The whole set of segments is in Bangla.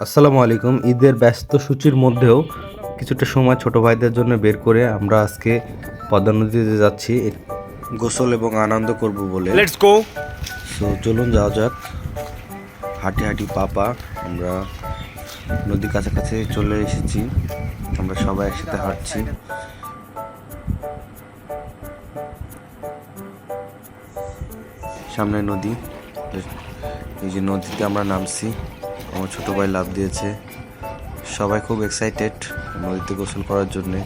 আসসালামু আলাইকুম। ঈদের ব্যস্ত সূচির মধ্যেও কিছুটা সময় ছোট ভাইদের জন্য বের করে আমরা আজকে পদ্মা নদীতে যাচ্ছি গোসল এবং আনন্দ করব বলে। Let's go. সো চলুন যাওয়া যাক। হাঁটি হাঁটি পাপা আমরা নদীর কাছাকাছি চলে এসেছি। আমরা সবাই একসাথে হাঁটছি। সামনে নদী, এই যে নদীতে আমরা নামছি। আমার ছোট ভাই লাফ দিয়েছে। সবাই খুব এক্সাইটেড নদীতে গোসল করার জন্যে।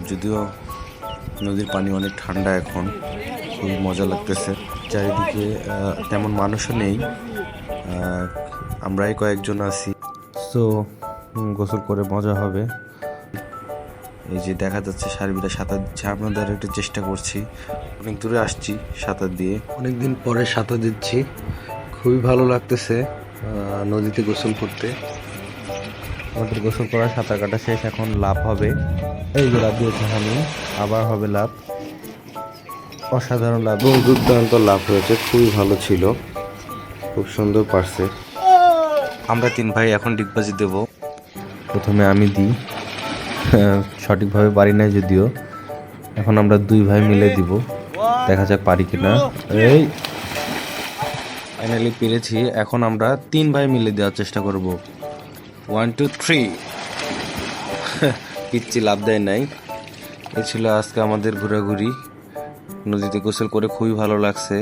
যদিও নদীর পানি অনেক ঠান্ডা এখন, খুবই মজা লাগতেছে। চারিদিকে তেমন মানুষও নেই, আমরাই কয়েকজন আছি। সো গোসল করে মজা হবে। এই যে দেখা যাচ্ছে সার্বিরা সাঁতার দিচ্ছে, আপনাদের একটু চেষ্টা করছি। অনেক দূরে আসছি সাঁতার দিয়ে, অনেকদিন পরে সাঁতার দিচ্ছি। খুবই ভালো লাগতেছে নদীতে গোসল করতে। আমাদের গোসল করা সাঁতার কাটা শেষ, এখন লাভ হবে। এই যে লাভ দিয়েছে আমি, আবার হবে লাভ। অসাধারণ লাভ এবং দুর্দান্ত লাভ হয়েছে, খুবই ভালো ছিল, খুব সুন্দর পারছে। আমরা তিন ভাই এখন ডিগবাজি দেব। প্রথমে আমি দিই, সঠিকভাবে পারি নাই যদিও। এখন আমরা দুই ভাই মিলে দিব, দেখা যাক পারি কিনা। এই ফাইনালি পেরেছি। এখন আমরা তিন ভাই মিলে দেওয়ার চেষ্টা করব। 1 2 3। পিচ্ছি লাভ দেয় নাই। এ ছিল আজকে আমাদের ঘোরাঘুরি। নদীতে গোসল করে খুবই ভালো লাগছে,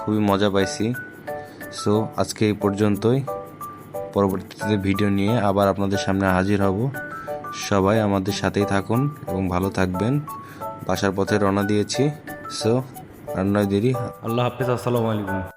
খুবই মজা পাইছি। সো আজকে এই পর্যন্তই। পরবর্তীতে ভিডিও নিয়ে আবার আপনাদের সামনে হাজির হব। সবাই আমাদের সাথেই থাকুন এবং ভালো থাকবেন। বাসার পথে রওনা দিয়েছি। সো আর নয় দেরি। আল্লাহ হাফেজ, আসসালামু আলাইকুম।